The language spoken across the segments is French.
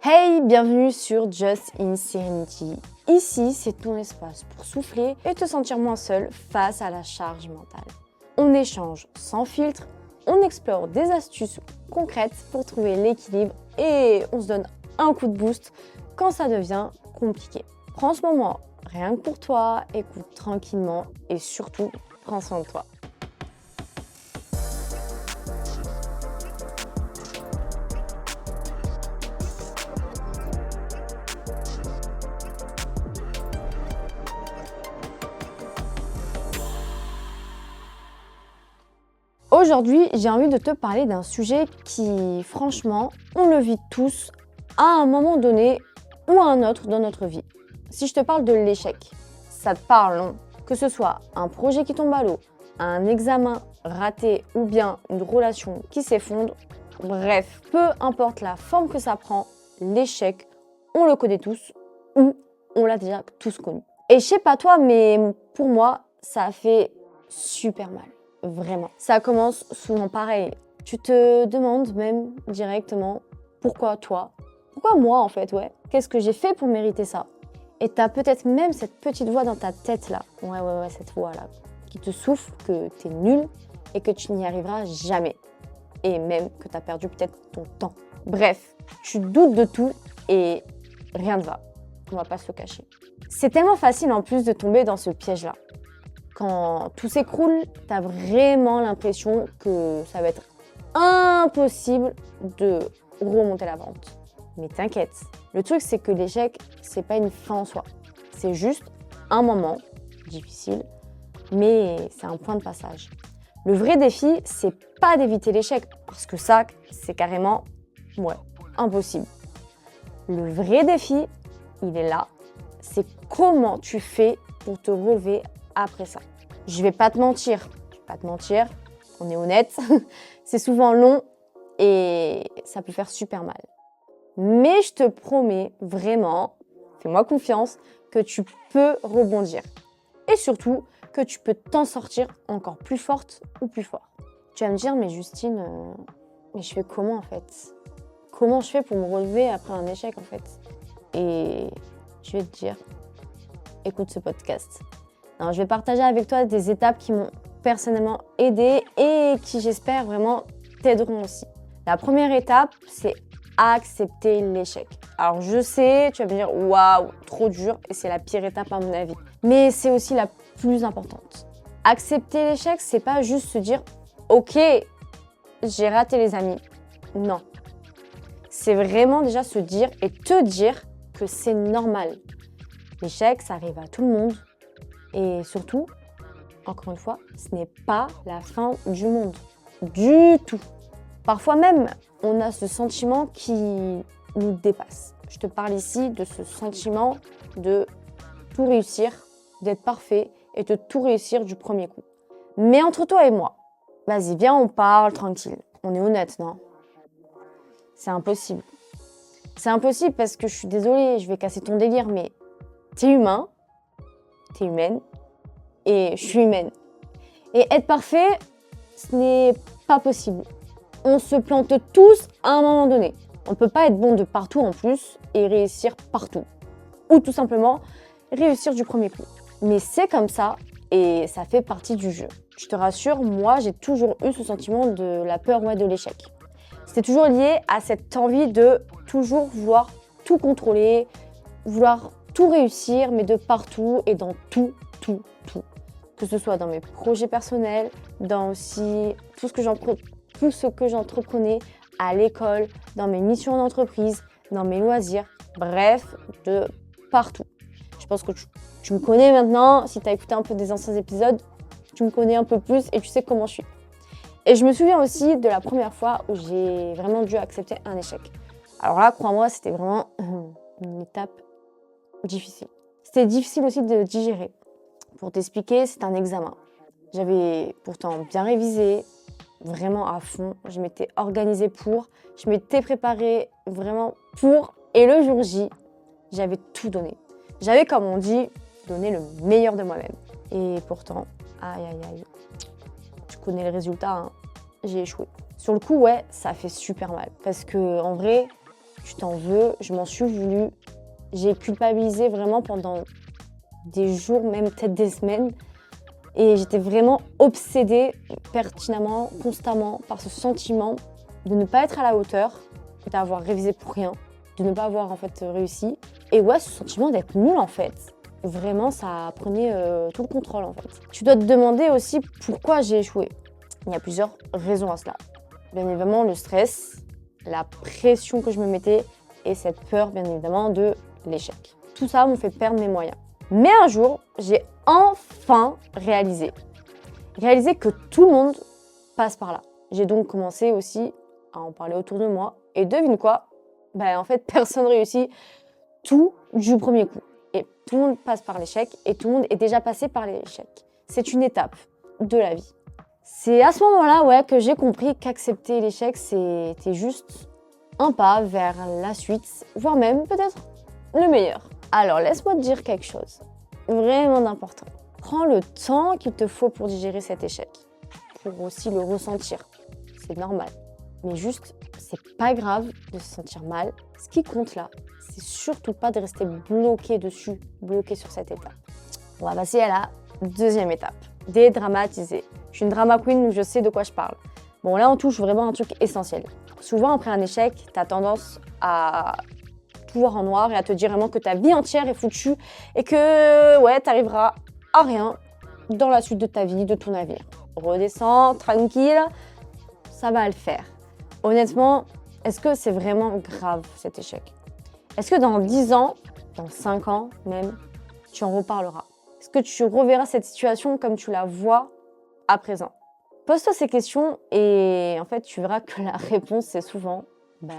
Hey, bienvenue sur Just in Serenity. Ici, c'est ton espace pour souffler et te sentir moins seul face à la charge mentale. On échange sans filtre, on explore des astuces concrètes pour trouver l'équilibre et on se donne un coup de boost quand ça devient compliqué. Prends ce moment rien que pour toi, écoute tranquillement et surtout, prends soin de toi. Aujourd'hui, j'ai envie de te parler d'un sujet qui, franchement, on le vit tous à un moment donné ou à un autre dans notre vie. Si je te parle de l'échec, ça te parle, non? Que ce soit un projet qui tombe à l'eau, un examen raté ou bien une relation qui s'effondre, bref, peu importe la forme que ça prend, l'échec, on le connaît tous ou on l'a déjà tous connu. Et je sais pas toi, mais pour moi, ça a fait super mal. Vraiment. Ça commence souvent pareil. Tu te demandes même directement pourquoi toi? Pourquoi moi en fait, ouais? Qu'est-ce que j'ai fait pour mériter ça? Et t'as peut-être même cette petite voix dans ta tête là. Ouais, cette voix là. Qui te souffle que t'es nul et que tu n'y arriveras jamais. Et même que t'as perdu peut-être ton temps. Bref, tu doutes de tout et rien ne va. On va pas se le cacher. C'est tellement facile en plus de tomber dans ce piège là. Quand tout s'écroule, t'as vraiment l'impression que ça va être impossible de remonter la pente. Mais t'inquiète, le truc c'est que l'échec, c'est pas une fin en soi. C'est juste un moment difficile, mais c'est un point de passage. Le vrai défi, c'est pas d'éviter l'échec, parce que ça, c'est carrément, impossible. Le vrai défi, il est là, c'est comment tu fais pour te relever après ça. Je vais pas te mentir, on est honnête, c'est souvent long et ça peut faire super mal. Mais je te promets vraiment, fais-moi confiance, que tu peux rebondir. Et surtout, que tu peux t'en sortir encore plus forte ou plus fort. Tu vas me dire, mais Justine, mais je fais comment en fait? Comment je fais pour me relever après un échec en fait? Et je vais te dire, écoute ce podcast. Alors, je vais partager avec toi des étapes qui m'ont personnellement aidée et qui, j'espère, vraiment t'aideront aussi. La première étape, c'est accepter l'échec. Alors, je sais, tu vas me dire, waouh, trop dur, et c'est la pire étape à mon avis. Mais c'est aussi la plus importante. Accepter l'échec, c'est pas juste se dire, ok, j'ai raté les amis. Non. C'est vraiment déjà se dire et te dire que c'est normal. L'échec, ça arrive à tout le monde. Et surtout, encore une fois, ce n'est pas la fin du monde. Du tout. Parfois même, on a ce sentiment qui nous dépasse. Je te parle ici de ce sentiment de tout réussir, d'être parfait et de tout réussir du premier coup. Mais entre toi et moi, vas-y, viens, on parle tranquille. On est honnête, non? C'est impossible. C'est impossible parce que je suis désolée, je vais casser ton délire, mais t'es humain. T'es humaine et je suis humaine. Et être parfait, ce n'est pas possible. On se plante tous à un moment donné. On ne peut pas être bon de partout en plus et réussir partout. Ou tout simplement réussir du premier coup. Mais c'est comme ça et ça fait partie du jeu. Je te rassure, moi j'ai toujours eu ce sentiment de la peur de l'échec. C'était toujours lié à cette envie de toujours vouloir tout contrôler, vouloir tout réussir, mais de partout et dans tout. Que ce soit dans mes projets personnels, dans aussi tout ce que j'entreprenais à l'école, dans mes missions d'entreprise, dans mes loisirs, bref, de partout. Je pense que tu me connais maintenant, si tu as écouté un peu des anciens épisodes, tu me connais un peu plus et tu sais comment je suis. Et je me souviens aussi de la première fois où j'ai vraiment dû accepter un échec. Alors là, crois-moi, c'était vraiment une étape difficile. C'était difficile aussi de digérer. Pour t'expliquer, c'est un examen. J'avais pourtant bien révisé, vraiment à fond. Je m'étais organisée pour, je m'étais préparée vraiment pour. Et le jour J, j'avais tout donné. J'avais, comme on dit, donné le meilleur de moi-même. Et pourtant, aïe, tu connais le résultat, hein, j'ai échoué. Sur le coup, ça fait super mal. Parce que en vrai, tu t'en veux, je m'en suis voulu. J'ai culpabilisé vraiment pendant des jours, même peut-être des semaines. Et j'étais vraiment obsédée pertinemment, constamment par ce sentiment de ne pas être à la hauteur, d'avoir révisé pour rien, de ne pas avoir en fait réussi. Et ouais, ce sentiment d'être nul en fait. Vraiment, ça prenait tout le contrôle en fait. Tu dois te demander aussi pourquoi j'ai échoué. Il y a plusieurs raisons à cela. Bien évidemment, le stress, la pression que je me mettais et cette peur, bien évidemment, de l'échec. Tout ça m'ont fait perdre mes moyens. Mais un jour, j'ai enfin réalisé que tout le monde passe par là. J'ai donc commencé aussi à en parler autour de moi. Et devine quoi? En fait, personne réussit tout du premier coup. Et tout le monde passe par l'échec et tout le monde est déjà passé par l'échec. C'est une étape de la vie. C'est à ce moment-là que j'ai compris qu'accepter l'échec, c'était juste un pas vers la suite, voire même peut-être le meilleur. Alors, laisse-moi te dire quelque chose vraiment d'important. Prends le temps qu'il te faut pour digérer cet échec, pour aussi le ressentir. C'est normal. Mais juste, c'est pas grave de se sentir mal. Ce qui compte là, c'est surtout pas de rester bloqué dessus, bloqué sur cette étape. On va passer à la deuxième étape. Dédramatiser. Je suis une drama queen, donc je sais de quoi je parle. Bon, là, on touche vraiment un truc essentiel. Souvent, après un échec, tu as tendance à tout voir en noir et à te dire vraiment que ta vie entière est foutue et que, t'arriveras à rien dans la suite de ta vie, de ton avenir. Redescends, tranquille, ça va le faire. Honnêtement, est-ce que c'est vraiment grave cet échec? Est-ce que dans 10 ans, dans 5 ans même, tu en reparleras? Est-ce que tu reverras cette situation comme tu la vois à présent? Pose-toi ces questions et en fait, tu verras que la réponse, c'est souvent non,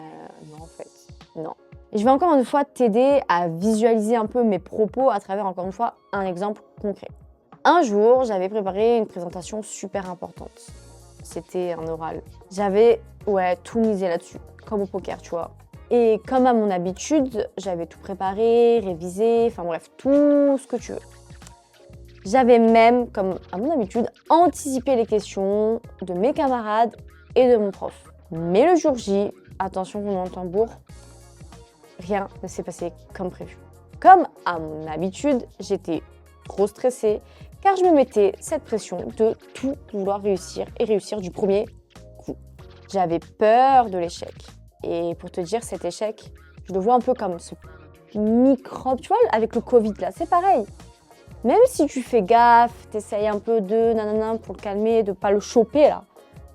en fait, non. Et je vais encore une fois t'aider à visualiser un peu mes propos à travers, encore une fois, un exemple concret. Un jour, j'avais préparé une présentation super importante. C'était un oral. J'avais, tout misé là-dessus, comme au poker, tu vois. Et comme à mon habitude, j'avais tout préparé, révisé, enfin bref, tout ce que tu veux. J'avais même, comme à mon habitude, anticipé les questions de mes camarades et de mon prof. Mais le jour J, attention roulement de tambour, rien ne s'est passé comme prévu. Comme à mon habitude, j'étais trop stressée car je me mettais cette pression de tout vouloir réussir et réussir du premier coup. J'avais peur de l'échec. Et pour te dire, cet échec, je le vois un peu comme ce microbe, tu vois, avec le Covid là, c'est pareil. Même si tu fais gaffe, t'essayes un peu de nanana pour le calmer, de pas le choper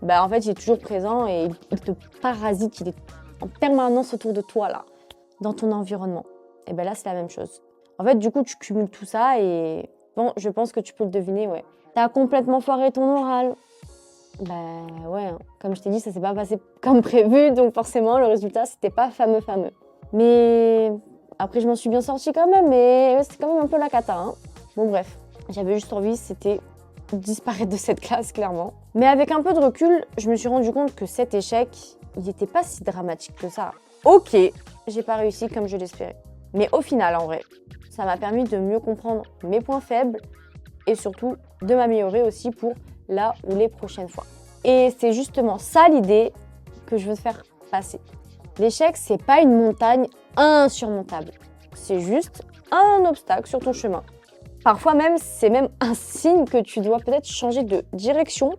là, en fait il est toujours présent et il te parasite, il est en permanence autour de toi là, dans ton environnement. Et là c'est la même chose. En fait du coup tu cumules tout ça et bon, je pense que tu peux le deviner, T'as complètement foiré ton oral. Comme je t'ai dit, ça s'est pas passé comme prévu, donc forcément le résultat c'était pas fameux. Mais après je m'en suis bien sortie quand même, mais c'était quand même un peu la cata, hein. Bon bref, j'avais juste envie, c'était disparaître de cette classe clairement. Mais avec un peu de recul, je me suis rendu compte que cet échec, il n'était pas si dramatique que ça. Ok, j'ai pas réussi comme je l'espérais. Mais au final, en vrai, ça m'a permis de mieux comprendre mes points faibles et surtout de m'améliorer aussi pour là ou les prochaines fois. Et c'est justement ça l'idée que je veux te faire passer. L'échec, c'est pas une montagne insurmontable. C'est juste un obstacle sur ton chemin. Parfois même, c'est même un signe que tu dois peut-être changer de direction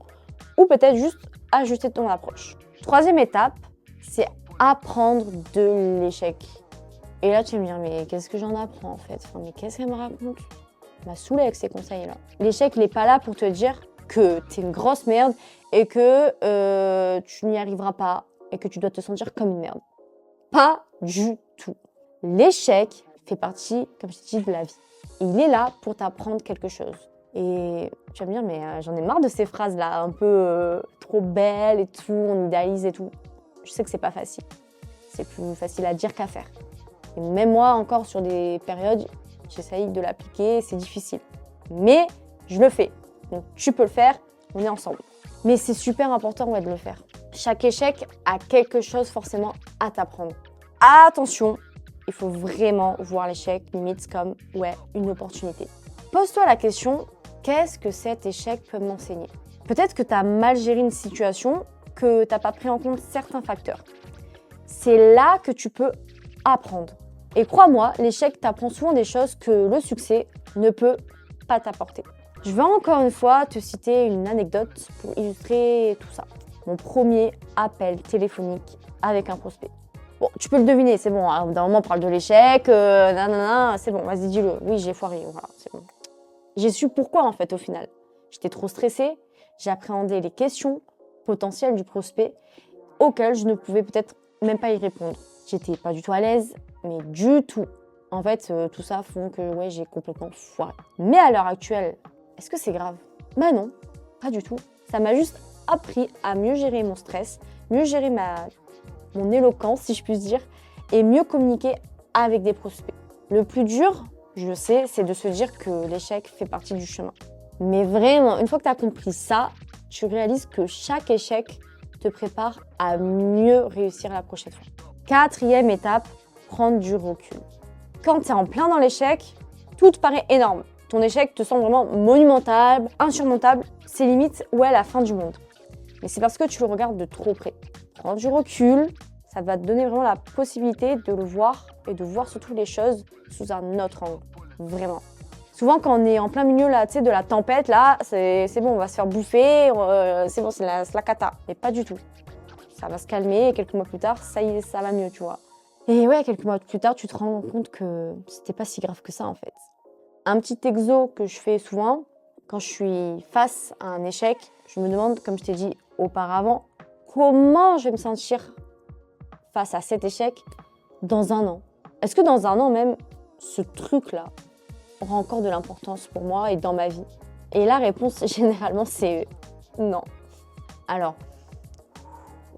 ou peut-être juste ajuster ton approche. Troisième étape, c'est apprendre de l'échec. Et là, tu vas me dire, mais qu'est-ce que j'en apprends en fait? Mais qu'est-ce qu'elle me raconte? Elle m'a saoulée avec ces conseils-là. L'échec, il n'est pas là pour te dire que t'es une grosse merde et que tu n'y arriveras pas et que tu dois te sentir comme une merde. Pas du tout. L'échec fait partie, comme je t'ai dit, de la vie. Et il est là pour t'apprendre quelque chose. Et tu vas me dire, mais j'en ai marre de ces phrases-là, un peu trop belles et tout, on idéalise et tout. Je sais que c'est pas facile. C'est plus facile à dire qu'à faire. Et même moi, encore sur des périodes, j'essaye de l'appliquer, c'est difficile. Mais je le fais. Donc tu peux le faire, on est ensemble. Mais c'est super important de le faire. Chaque échec a quelque chose forcément à t'apprendre. Attention, il faut vraiment voir l'échec limite comme une opportunité. Pose-toi la question, qu'est-ce que cet échec peut m'enseigner? Peut-être que tu as mal géré une situation, que tu n'as pas pris en compte certains facteurs. c'est là que tu peux apprendre. Et crois-moi, l'échec t'apprend souvent des choses que le succès ne peut pas t'apporter. Je vais encore une fois te citer une anecdote pour illustrer tout ça. Mon premier appel téléphonique avec un prospect. Bon, tu peux le deviner, c'est bon, hein, d'un moment on parle de l'échec, nanana, c'est bon, vas-y dis-le. Oui, j'ai foiré, voilà, c'est bon. J'ai su pourquoi en fait au final. J'étais trop stressée, j'appréhendais les questions potentielles du prospect auxquelles je ne pouvais peut-être même pas y répondre. J'étais pas du tout à l'aise, mais du tout. En fait, tout ça font que ouais, j'ai complètement foiré. Mais à l'heure actuelle, est-ce que c'est grave? Bah non, pas du tout. Ça m'a juste appris à mieux gérer mon stress, mieux gérer mon éloquence, si je puis dire, et mieux communiquer avec des prospects. Le plus dur, je sais, c'est de se dire que l'échec fait partie du chemin. Mais vraiment, une fois que tu as compris ça, tu réalises que chaque échec te prépare à mieux réussir la prochaine fois. 4e étape, prendre du recul. Quand tu es en plein dans l'échec, tout te paraît énorme. Ton échec te semble vraiment monumental, insurmontable, c'est limite ouais la fin du monde. Mais c'est parce que tu le regardes de trop près. Prends du recul, ça va te donner vraiment la possibilité de le voir et de voir surtout les choses sous un autre angle. Vraiment. Souvent, quand on est en plein milieu là, de la tempête, là, c'est bon, on va se faire bouffer, c'est bon, c'est la cata. Mais pas du tout. Ça va se calmer et quelques mois plus tard, ça y est, ça va mieux, tu vois. Et ouais, quelques mois plus tard, tu te rends compte que c'était pas si grave que ça en fait. Un petit exo que je fais souvent, quand je suis face à un échec, je me demande, comme je t'ai dit auparavant, comment je vais me sentir face à cet échec dans un an. Est-ce que dans un an même, ce truc-là aura encore de l'importance pour moi et dans ma vie? Et la réponse, généralement, c'est non. Alors,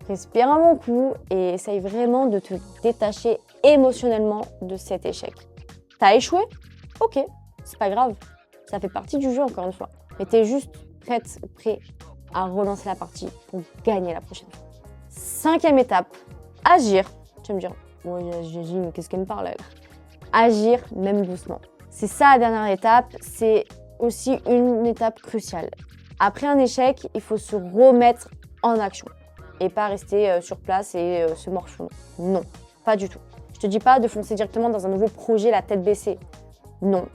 respire un bon coup et essaye vraiment de te détacher émotionnellement de cet échec. T'as échoué? Ok, c'est pas grave. Ça fait partie du jeu, encore une fois. Mais t'es juste prêt à relancer la partie pour gagner la prochaine fois. 5e étape, agir. Tu vas me dire, ouais, j'agis, mais qu'est-ce qu'elle me parle, elle? Agir, même doucement. C'est ça la dernière étape, c'est aussi une étape cruciale. Après un échec, il faut se remettre en action et pas rester sur place et se morfondre. Non, pas du tout. Je te dis pas de foncer directement dans un nouveau projet la tête baissée. Non,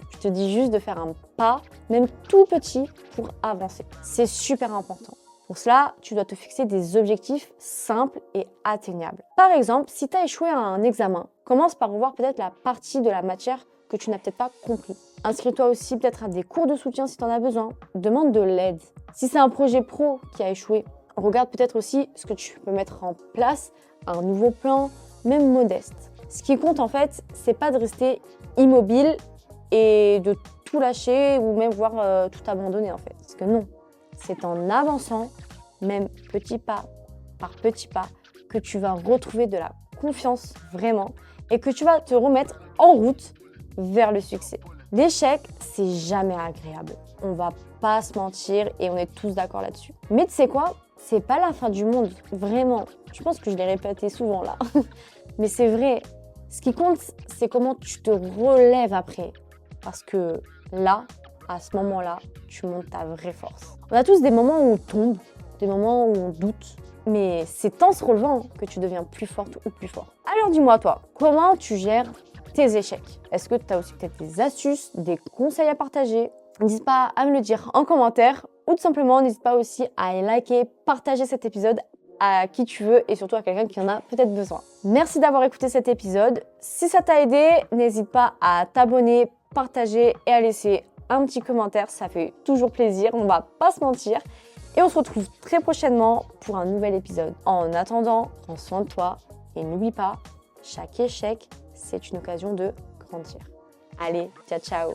je te dis juste de faire un pas, même tout petit, pour avancer. C'est super important. Pour cela, tu dois te fixer des objectifs simples et atteignables. Par exemple, si tu as échoué à un examen, commence par revoir peut-être la partie de la matière que tu n'as peut-être pas compris. Inscris-toi aussi peut-être à des cours de soutien si tu en as besoin. Demande de l'aide. Si c'est un projet pro qui a échoué, regarde peut-être aussi ce que tu peux mettre en place, un nouveau plan, même modeste. Ce qui compte en fait, c'est pas de rester immobile et de tout lâcher ou même voir tout abandonner en fait. Parce que non, c'est en avançant, même petit pas par petit pas, que tu vas retrouver de la confiance vraiment et que tu vas te remettre en route vers le succès. L'échec, c'est jamais agréable. On va pas se mentir et on est tous d'accord là-dessus. Mais tu sais quoi? C'est pas la fin du monde, vraiment. Je pense que je l'ai répété souvent là. Mais c'est vrai. Ce qui compte, c'est comment tu te relèves après. Parce que là, à ce moment-là, tu montes ta vraie force. On a tous des moments où on tombe, des moments où on doute. Mais c'est en se relevant que tu deviens plus forte ou plus fort. Alors dis-moi toi, comment tu gères tes échecs? Est-ce que tu as aussi peut-être des astuces, des conseils à partager? N'hésite pas à me le dire en commentaire ou tout simplement n'hésite pas aussi à liker, partager cet épisode à qui tu veux et surtout à quelqu'un qui en a peut-être besoin. Merci d'avoir écouté cet épisode. Si ça t'a aidé, n'hésite pas à t'abonner, partager et à laisser un petit commentaire. Ça fait toujours plaisir, on va pas se mentir. Et on se retrouve très prochainement pour un nouvel épisode. En attendant, prends soin de toi et n'oublie pas, chaque échec, c'est une occasion de grandir. Allez, ciao ciao!